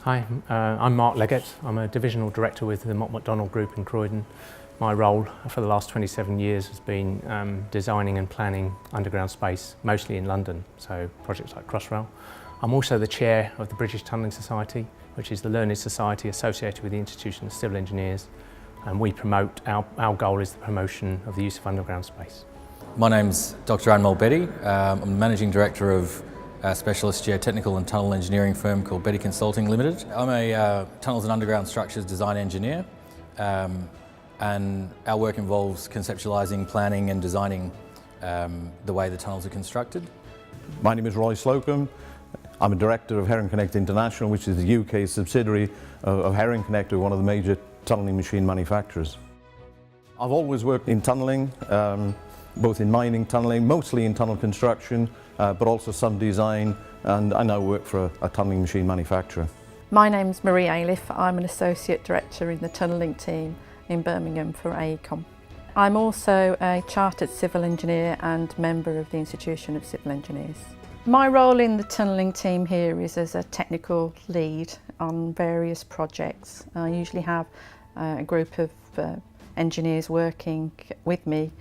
Hi, I'm Mark Leggett. I'm a Divisional Director with the Mott MacDonald Group in Croydon. My role for the last 27 years has been designing and planning underground space, mostly in London, so projects like Crossrail. I'm also the Chair of the British Tunnelling Society, which is the learned society associated with the Institution of Civil Engineers, and we promote, our goal is the promotion of the use of underground space. My name's Dr. Anmol Betty. I'm the Managing Director of a specialist geotechnical and tunnel engineering firm called Betty Consulting Limited. I'm a tunnels and underground structures design engineer, and our work involves conceptualising, planning and designing the way the tunnels are constructed. My name is Roy Slocum. I'm a Director of Herring Connect International, which is the UK subsidiary of Herring Connect, one of the major tunnelling machine manufacturers. I've always worked in tunnelling, both in mining, tunnelling, mostly in tunnel construction, but also some design, and I now work for a tunnelling machine manufacturer. My name's Marie Ailiff. I'm an Associate Director in the tunnelling team in Birmingham for AECOM. I'm also a Chartered Civil Engineer and member of the Institution of Civil Engineers. My role in the tunnelling team here is as a technical lead on various projects. I usually have a group of engineers working with me,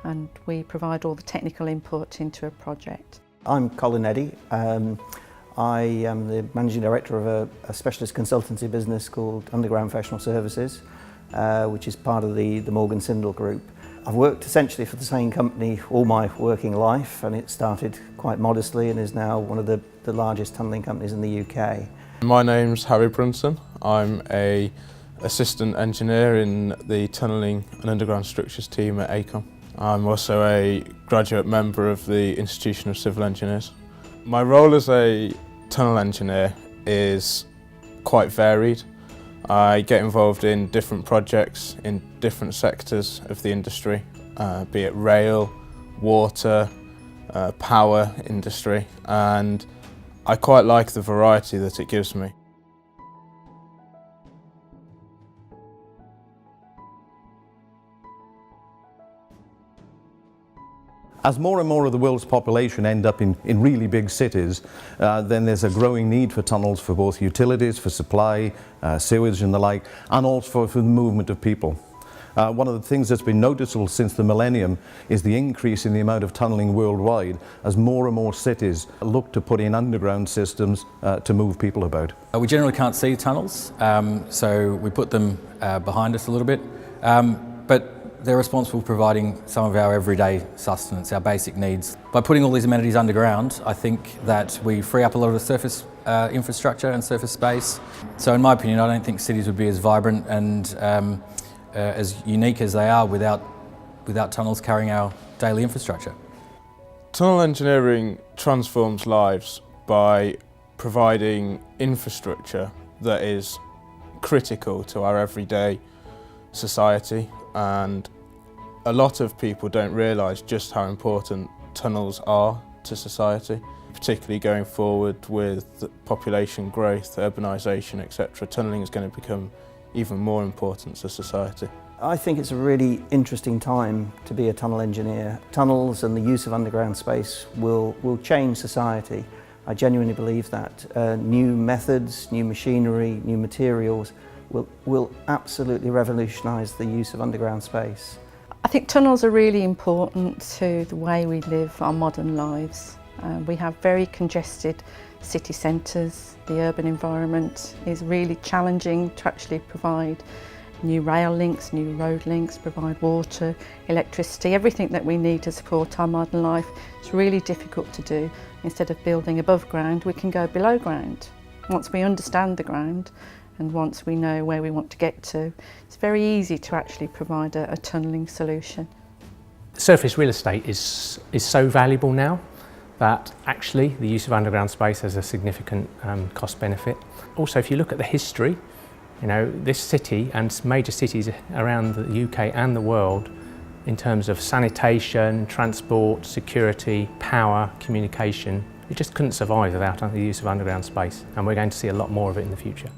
and we provide all the technical input into a project. I'm Colin Eddy. I am the Managing Director of a specialist consultancy business called Underground Professional Services, which is part of the Morgan Sindall Group. I've worked essentially for the same company all my working life, and it started quite modestly and is now one of the largest tunnelling companies in the UK. My name's Harry Brunson. I'm an Assistant Engineer in the Tunnelling and Underground Structures team at AECOM. I'm also a graduate member of the Institution of Civil Engineers. My role as a tunnel engineer is quite varied. I get involved in different projects in different sectors of the industry, be it rail, water, power industry, and I quite like the variety that it gives me. As more and more of the world's population end up in really big cities, then there's a growing need for tunnels for both utilities, for supply, sewage and the like, and also for the movement of people. One of the things that's been noticeable since the millennium is the increase in the amount of tunnelling worldwide as more and more cities look to put in underground systems to move people about. We generally can't see tunnels, so we put them behind us a little bit, but they're responsible for providing some of our everyday sustenance, our basic needs. By putting all these amenities underground, I think that we free up a lot of the surface infrastructure and surface space. So in my opinion, I don't think cities would be as vibrant and as unique as they are without tunnels carrying our daily infrastructure. Tunnel engineering transforms lives by providing infrastructure that is critical to our everyday society, and a lot of people don't realise just how important tunnels are to society, particularly going forward with population growth, urbanisation, etc. Tunnelling is going to become even more important to society. I think it's a really interesting time to be a tunnel engineer. Tunnels and the use of underground space will change society. I genuinely believe that. New methods, new machinery, new materials will absolutely revolutionise the use of underground space. I think tunnels are really important to the way we live our modern lives. We have very congested city centres. The urban environment is really challenging to actually provide new rail links, new road links, provide water, electricity, everything that we need to support our modern life. It's really difficult to do. Instead of building above ground, we can go below ground. Once we understand the ground, and once we know where we want to get to, it's very easy to actually provide a tunnelling solution. Surface real estate is so valuable now that actually the use of underground space has a significant cost benefit. Also, if you look at the history, you know, this city and major cities around the UK and the world, in terms of sanitation, transport, security, power, communication, it just couldn't survive without the use of underground space, and we're going to see a lot more of it in the future.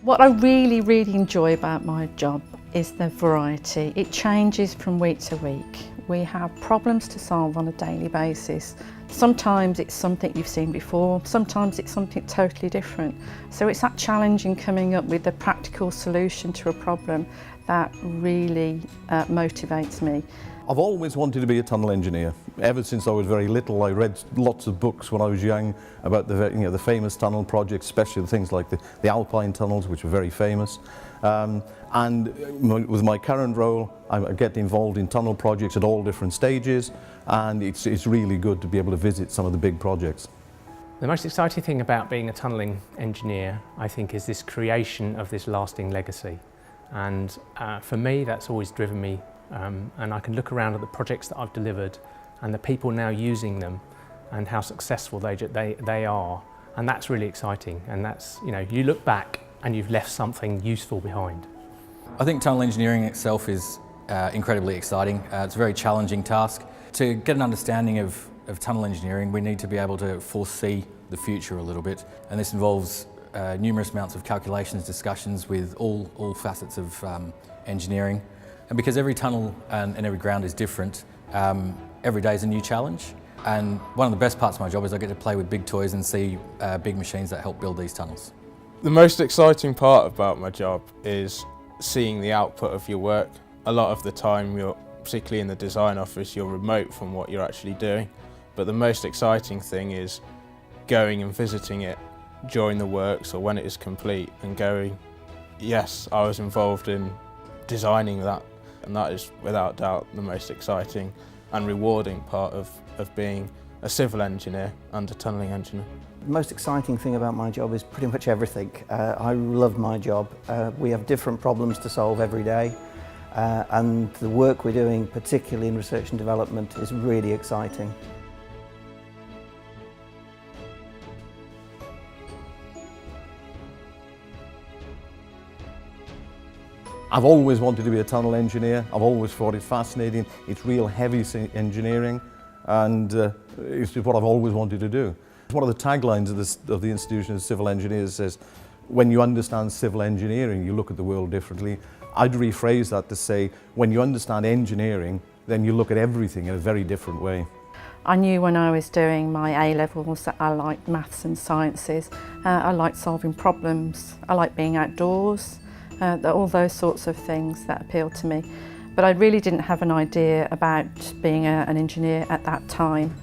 What I really enjoy about my job is the variety. It changes from week to week. We have problems to solve on a daily basis. Sometimes it's something you've seen before, sometimes it's something totally different. So it's that challenge in coming up with a practical solution to a problem that really motivates me. I've always wanted to be a tunnel engineer. Ever since I was very little, I read lots of books when I was young about the famous tunnel projects, especially things like the Alpine tunnels, which were very famous. And with my current role, I get involved in tunnel projects at all different stages, and it's really good to be able to visit some of the big projects. The most exciting thing about being a tunnelling engineer, I think, is this creation of this lasting legacy. And for me, that's always driven me. And I can look around at the projects that I've delivered and the people now using them and how successful they are. And that's really exciting. And that's, you look back and you've left something useful behind. I think tunnel engineering itself is incredibly exciting. It's a very challenging task. To get an understanding of tunnel engineering, we need to be able to foresee the future a little bit. And this involves numerous amounts of calculations, discussions with all facets of engineering. And because every tunnel and every ground is different, every day is a new challenge. And one of the best parts of my job is I get to play with big toys and see big machines that help build these tunnels. The most exciting part about my job is seeing the output of your work. A lot of the time, particularly in the design office, you're remote from what you're actually doing. But the most exciting thing is going and visiting it during the works or when it is complete and going, yes, I was involved in designing that. And that is without doubt the most exciting and rewarding part of being a civil engineer and a tunnelling engineer. The most exciting thing about my job is pretty much everything. I love my job. We have different problems to solve every day, and the work we're doing, particularly in research and development, is really exciting. I've always wanted to be a tunnel engineer. I've always thought it fascinating. It's real heavy engineering, and it's what I've always wanted to do. One of the taglines of the Institution of Civil Engineers says, when you understand civil engineering, you look at the world differently. I'd rephrase that to say, when you understand engineering, then you look at everything in a very different way. I knew when I was doing my A-levels that I liked maths and sciences. I liked solving problems. I liked being outdoors. All those sorts of things that appealed to me. But I really didn't have an idea about being an engineer at that time.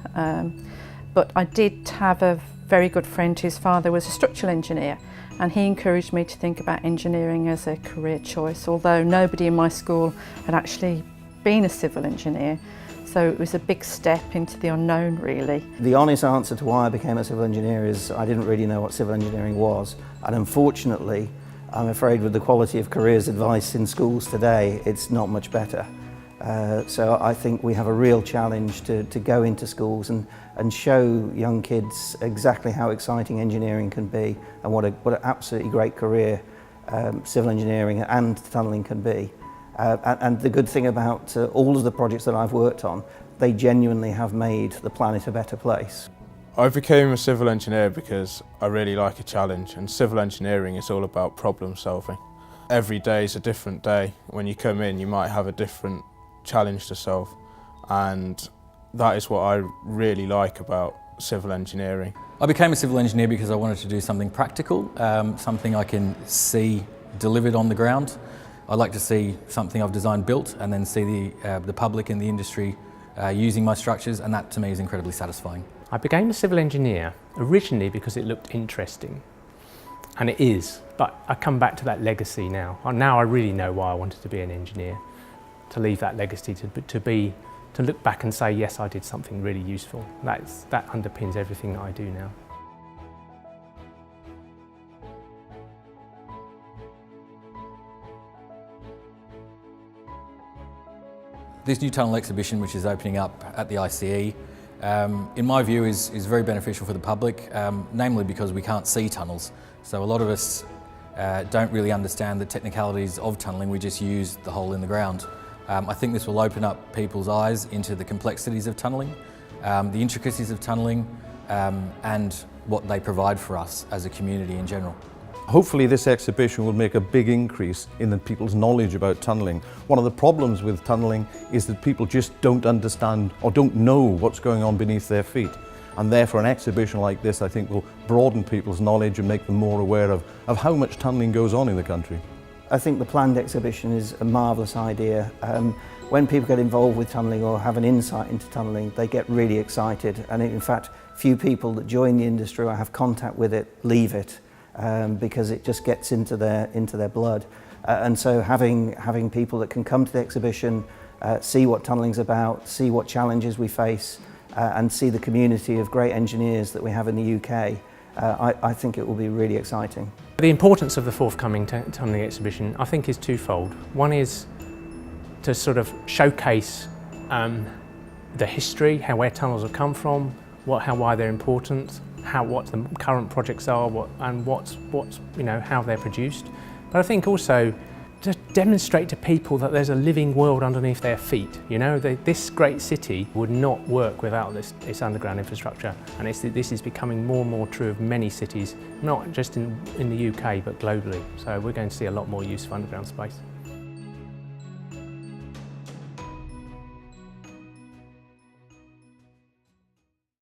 But I did have a very good friend whose father was a structural engineer, and he encouraged me to think about engineering as a career choice, although nobody in my school had actually been a civil engineer. So it was a big step into the unknown, really. The honest answer to why I became a civil engineer is I didn't really know what civil engineering was, and unfortunately, I'm afraid with the quality of careers advice in schools today, it's not much better. So I think we have a real challenge to go into schools and show young kids exactly how exciting engineering can be and what an absolutely great career civil engineering and tunnelling can be. And the good thing about all of the projects that I've worked on, they genuinely have made the planet a better place. I became a civil engineer because I really like a challenge, and civil engineering is all about problem solving. Every day is a different day. When you come in, you might have a different challenge to solve, and that is what I really like about civil engineering. I became a civil engineer because I wanted to do something practical, something I can see delivered on the ground. I like to see something I've designed built and then see the public and the industry using my structures, and that to me is incredibly satisfying. I became a civil engineer originally because it looked interesting, and it is, but I come back to that legacy now. Now I really know why I wanted to be an engineer, to leave that legacy, to look back and say, yes, I did something really useful. That underpins everything that I do now. This new tunnel exhibition, which is opening up at the ICE, in my view is very beneficial for the public, namely because we can't see tunnels. So a lot of us don't really understand the technicalities of tunnelling, we just use the hole in the ground. I think this will open up people's eyes into the complexities of tunnelling, the intricacies of tunnelling, and what they provide for us as a community in general. Hopefully this exhibition will make a big increase in the people's knowledge about tunnelling. One of the problems with tunnelling is that people just don't understand or don't know what's going on beneath their feet. And therefore an exhibition like this, I think, will broaden people's knowledge and make them more aware of how much tunnelling goes on in the country. I think the planned exhibition is a marvellous idea. When people get involved with tunnelling or have an insight into tunnelling, they get really excited, and in fact few people that join the industry or have contact with it leave it, because it just gets into their blood. And so having people that can come to the exhibition, see what tunnelling's about, see what challenges we face, and see the community of great engineers that we have in the UK, I think it will be really exciting. The importance of the forthcoming tunnelling exhibition, I think, is twofold. One is to sort of showcase the history, where tunnels have come from, why they're important, what the current projects are, how they're produced. But I think also to demonstrate to people that there's a living world underneath their feet. This great city would not work without this underground infrastructure, and this is becoming more and more true of many cities, not just in the UK but globally. So we're going to see a lot more use of underground space.